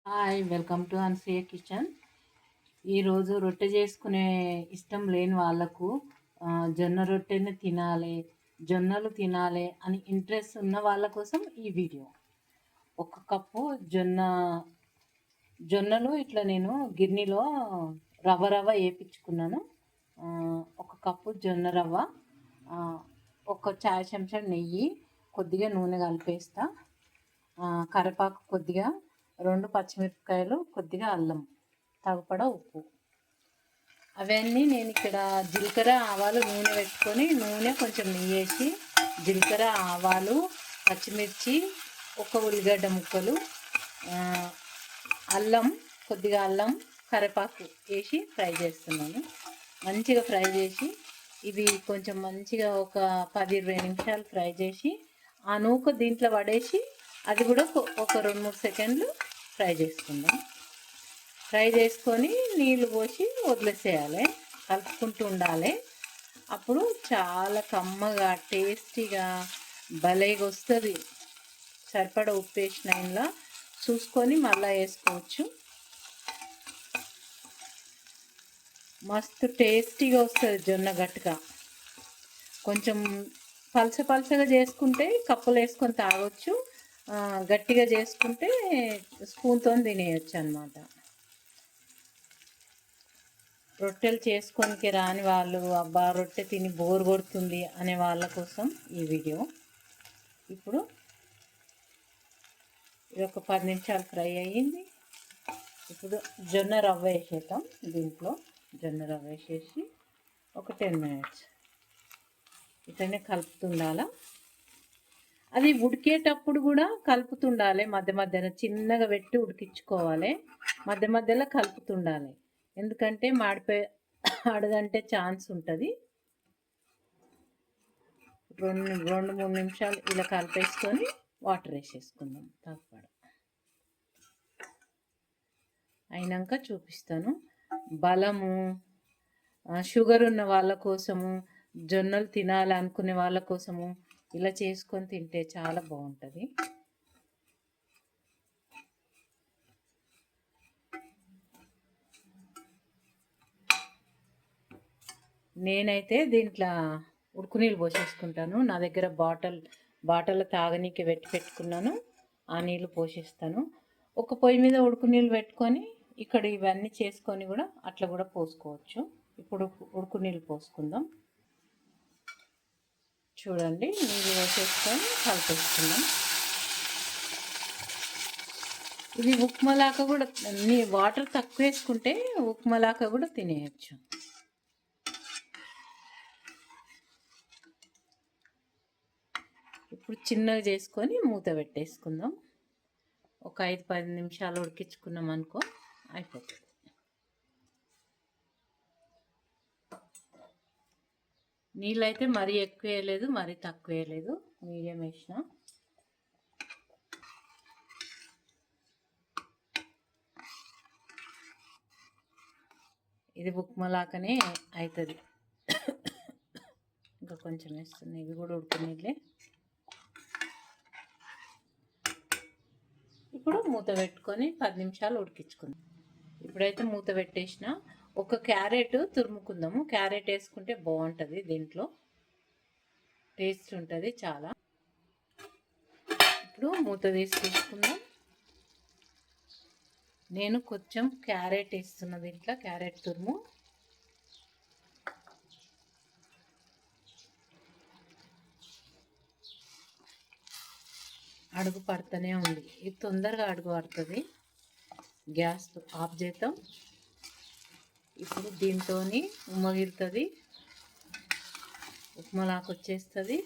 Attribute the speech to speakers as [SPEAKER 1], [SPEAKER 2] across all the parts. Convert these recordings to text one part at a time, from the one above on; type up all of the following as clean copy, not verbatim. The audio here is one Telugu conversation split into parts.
[SPEAKER 1] Hi welcome to Anasuya kitchen. ఈరోజు రొట్టె చేసుకునే ఇష్టం లేని వాళ్ళకు జొన్న రొట్టెని తినాలి, జొన్నలు తినాలి అని ఇంట్రెస్ట్ ఉన్న వాళ్ళ కోసం ఈ వీడియో. ఒక కప్పు జొన్నలు ఇట్లా నేను గిన్నెలో రవ్వ వేయించుకున్నాను. ఒక కప్పు జొన్న రవ్వ, ఒక చాయ్ చెంచా నెయ్యి, కొద్దిగా నూనె కలిపేస్తా, కరివేపాకు కొద్దిగా, 2 పచ్చిమిరపకాయలు, కొద్దిగా అల్లం, తగపడ ఉప్పు. అవన్నీ నేను ఇక్కడ జీలకర్ర ఆవాలు నూనె పెట్టుకొని, నూనె కొంచెం నెయ్యి వేసి జీలకర్ర ఆవాలు, పచ్చిమిర్చి, ఒక ఉల్లిగడ్డ ముక్కలు, అల్లం, కొద్దిగా అల్లం, కరివేపాకు వేసి ఫ్రై చేస్తున్నాను. మంచిగా ఫ్రై చేసి ఇవి కొంచెం మంచిగా ఒక 10-20 నిమిషాలు ఫ్రై చేసి ఆ నూక దీంట్లో పడేసి అది కూడా ఒక 2-3 సెకండ్లు ఫ్రై చేసుకుందాం. ఫ్రై చేసుకొని నీళ్ళు పోసి వదిలేసేయాలి, కలుపుకుంటూ ఉండాలి. అప్పుడు చాలా కమ్మగా టేస్టీగా భలేగా వస్తుంది. సరిపడ ఉప్పు వేసిన ఇలా చూసుకొని మళ్ళీ వేసుకోవచ్చు. మస్తు టేస్టీగా వస్తుంది జొన్న గట్టుగా. కొంచెం పలసగా చేసుకుంటే కప్పులు వేసుకొని తాగొచ్చు, గట్టిగా చేసుకుంటే స్పూన్తో తినేయచ్చు అన్నమాట. రొట్టెలు చేసుకోనికి రాని వాళ్ళు, అబ్బా రొట్టె తిని బోర్ కొడుతుంది అనే వాళ్ళ కోసం ఈ వీడియో. ఇప్పుడు ఇది ఒక 10 నిమిషాలు ఫ్రై అయ్యింది. ఇప్పుడు జొన్న రవ్వ వేసేద్దాం. దీంట్లో జొన్న రవ్వ వేసేసి ఒక 10 మినిట్స్ ఇట్లనే కలుపుతుండాలా. అది ఉడికేటప్పుడు కూడా కలుపుతుండాలి, మధ్యలో చిన్నగా పెట్టి ఉడికించుకోవాలి, మధ్యలో కలుపుతుండాలి. ఎందుకంటే మాడిపోయి అడగంటే ఛాన్స్ ఉంటుంది. 2-3 నిమిషాలు ఇలా కలిపేసుకొని వాటర్ వేసేసుకుందాం. తప్పడు అయినాక చూపిస్తాను. బలము, షుగర్ ఉన్న వాళ్ళ కోసము, జొన్నలు తినాలి అనుకునే వాళ్ళ కోసము ఇలా చేసుకొని తింటే చాలా బాగుంటుంది. నేనైతే దీంట్లో ఉడుకు నీళ్ళు పోసేసుకుంటాను. నా దగ్గర బాటల్ తాగనీకి పెట్టుకున్నాను. ఆ నీళ్ళు పోసేస్తాను. ఒక పొయ్యి మీద ఉడుకు నీళ్ళు పెట్టుకొని ఇక్కడ ఇవన్నీ చేసుకొని కూడా అట్లా కూడా పోసుకోవచ్చు. ఇప్పుడు ఉడుకు నీళ్ళు పోసుకుందాం. చూడండి, నీళ్ళు వేసేసుకొని కలిపేసుకుందాం. ఇది ఉప్మాలాగా కూడా, వాటర్ తక్కువ వేసుకుంటే ఉప్మాలాగా కూడా తినేయచ్చు. ఇప్పుడు చిన్నగా చేసుకొని మూత పెట్టేసుకుందాం. ఒక 5-10 నిమిషాలు ఉడికించుకున్నాం అనుకో అయిపోతుంది. నీళ్ళు అయితే మరీ ఎక్కువ వేయలేదు, మరీ తక్కువ వేయలేదు, మీడియం వేసిన. ఇది ఉప్మాలాగానే అవుతుంది. ఇంకా కొంచెం వేస్తుంది. ఇవి కూడా ఉడుకునేలే. ఇప్పుడు మూత పెట్టుకొని 10 నిమిషాలు ఉడికించుకుందాం. ఇప్పుడైతే మూత పెట్టేసిన. ఒక క్యారెట్ తురుముకుందాము. క్యారెట్ వేసుకుంటే బాగుంటుంది, దీంట్లో టేస్ట్ ఉంటుంది చాలా. ఇప్పుడు మూత తీసి తీసుకుందాం. నేను కొంచెం క్యారెట్ వేస్తున్నా దీంట్లో, క్యారెట్ తురుము. అడుగు పడుతూనే ఉంది. ఇది తొందరగా అడుగు పడుతుంది. గ్యాస్ ఆఫ్ చేద్దాం. ఇప్పుడు దీంతో ఉమ్మగిలుతుంది, ఉప్మాలాగా వచ్చేస్తుంది.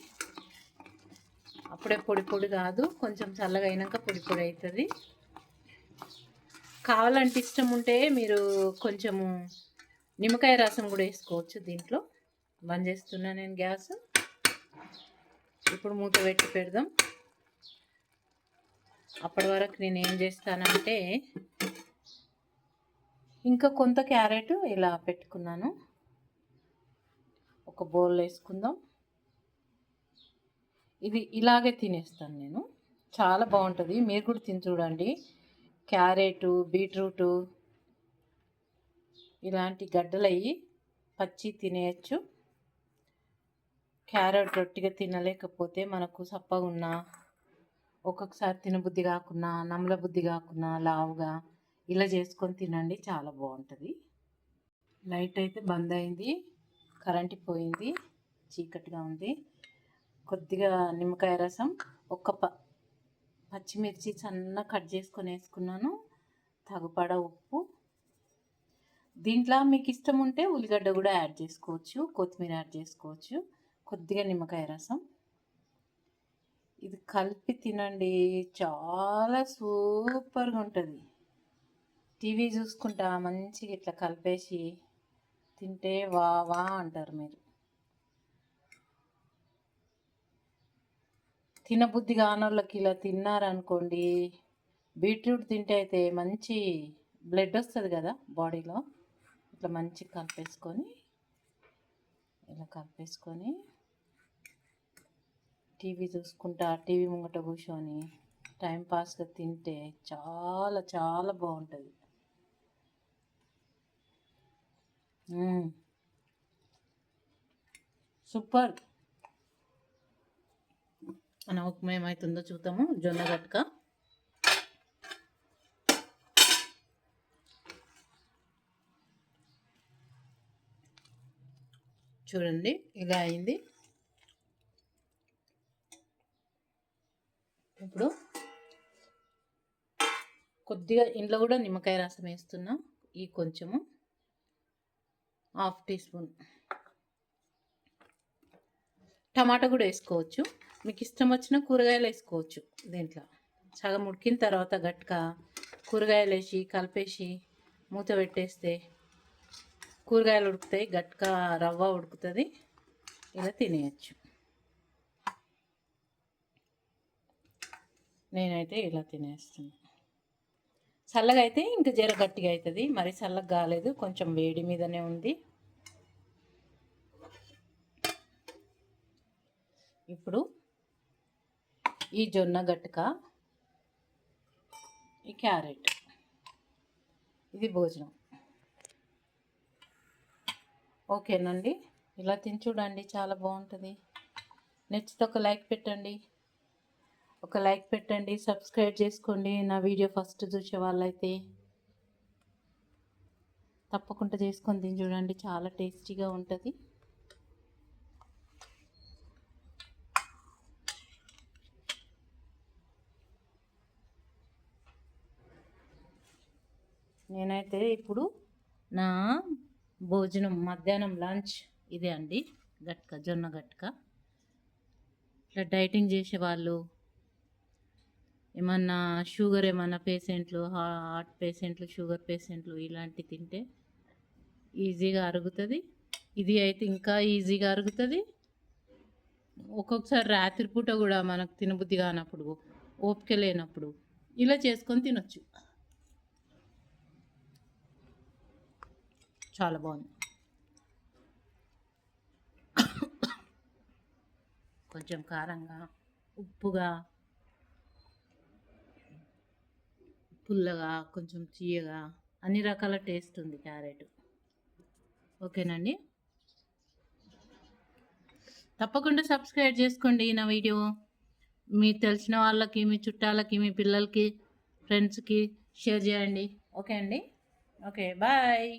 [SPEAKER 1] అప్పుడే పొడి కాదు, కొంచెం చల్లగా అయినాక పొడి అవుతుంది. కావాలంటే ఇష్టం ఉంటే మీరు కొంచెము నిమ్మకాయ రసం కూడా వేసుకోవచ్చు దీంట్లో. బంద్ చేస్తున్నా నేను గ్యాస్. ఇప్పుడు మూత పెట్టి పెడదాం. అప్పటి వరకు నేను ఏం చేస్తానంటే, ఇంకా కొంత క్యారెట్ ఇలా పెట్టుకున్నాను, ఒక బౌల్ వేసుకుందాం. ఇది ఇలాగే తినేస్తాను నేను, చాలా బాగుంటుంది. మీరు కూడా తిని చూడండి. క్యారెటు, బీట్రూటు ఇలాంటి గడ్డలయ్యి పచ్చి తినేయచ్చు. క్యారెట్ రొట్టిగా తినలేకపోతే మనకు సప్పగా ఉన్నా, ఒక్కొక్కసారి తినబుద్ధి కాకున్నా, నమ్మల బుద్ధి కాకున్నా లావుగా ఇలా చేసుకొని తినండి, చాలా బాగుంటుంది. లైట్ అయితే బంద్ అయింది, కరెంట్ పోయింది, చీకటిగా ఉంది. కొద్దిగా నిమ్మకాయ రసం, ఒక పచ్చిమిర్చి సన్న కట్ చేసుకొని వేసుకున్నాను, తగుపడ ఉప్పు. దీంట్లో మీకు ఇష్టం ఉంటే ఉల్లిగడ్డ కూడా యాడ్ చేసుకోవచ్చు, కొత్తిమీర యాడ్ చేసుకోవచ్చు, కొద్దిగా నిమ్మకాయ రసం. ఇది కలిపి తినండి, చాలా సూపర్గా ఉంటుంది. టీవీ చూసుకుంటా మంచిగా ఇట్లా కలిపేసి తింటే వా వా అంటారు మీరు. తినబుద్ధి కానోళ్ళకి ఇలా తిన్నారనుకోండి, బీట్రూట్ తింటే అయితే మంచి బ్లడ్ వస్తుంది కదా బాడీలో. ఇట్లా మంచిగా కలిపేసుకొని టీవీ చూసుకుంటా, టీవీ ముంగట కూర్చొని టైంపాస్గా తింటే చాలా చాలా బాగుంటుంది. సూపర్. మన ఉప్మా ఏమవుతుందో చూద్దాము. జొన్న గట్క చూడండి, ఇలా అయింది. ఇప్పుడు కొద్దిగా ఇంట్లో కూడా నిమ్మకాయ రసం వేస్తున్నా, ఈ కొంచెము 1/2 టీ స్పూన్. టమాటా కూడా వేసుకోవచ్చు, మీకు ఇష్టం వచ్చిన కూరగాయలు వేసుకోవచ్చు. దీంట్లో సగం ఉడికిన తర్వాత గట్క కూరగాయలు వేసి కలిపేసి మూత పెట్టేస్తే కూరగాయలు ఉడుకుతాయి, గట్క రవ్వ ఉడుకుతుంది, ఇలా తినేయచ్చు. నేనైతే ఇలా తినేస్తాను. చల్లగా అయితే ఇంకా జర గట్టిగా అవుతుంది, మరి చల్లగా కాలేదు, కొంచెం వేడి మీదనే ఉంది. ఇప్పుడు ఈ జొన్న గట్క, ఈ క్యారెట్, ఇది భోజనం. ఓకేనండి, ఇలా తిని చూడండి, చాలా బాగుంటుంది. నచ్చితే ఒక లైక్ పెట్టండి, సబ్స్క్రైబ్ చేసుకోండి. నా వీడియో ఫస్ట్ చూసే వాళ్ళైతే తప్పకుండా చేసుకొని తిని చూడండి, చాలా టేస్టీగా ఉంటుంది. నేనైతే ఇప్పుడు నా భోజనం మధ్యాహ్నం లంచ్ ఇదే అండి, గట్క, జొన్న గట్క. ఇట్లా డైటింగ్ చేసేవాళ్ళు, ఏమన్నా షుగర్ ఏమన్నా పేషెంట్లు, హార్ట్ పేషెంట్లు, షుగర్ పేషెంట్లు ఇలాంటివి తింటే ఈజీగా అరుగుతుంది. ఇది అయితే ఇంకా ఈజీగా అరుగుతుంది. ఒక్కొక్కసారి రాత్రిపూట కూడా మనకు తినబుద్ధి కానప్పుడు, ఓపిక లేనప్పుడు ఇలా చేసుకొని తినొచ్చు. చాలా బాగుంది. కొంచెం కారంగా, ఉప్పుగా, పుల్లగా, కొంచెం తీయగా, అన్ని రకాల టేస్ట్ ఉంది క్యారెట్. ఓకేనండి, తప్పకుండా సబ్స్క్రైబ్ చేసుకోండి నా వీడియో. మీ తెలిసిన వాళ్ళకి, మీ చుట్టాలకి, మీ పిల్లలకి, ఫ్రెండ్స్కి షేర్ చేయండి. ఓకే అండి, ఓకే, బాయ్.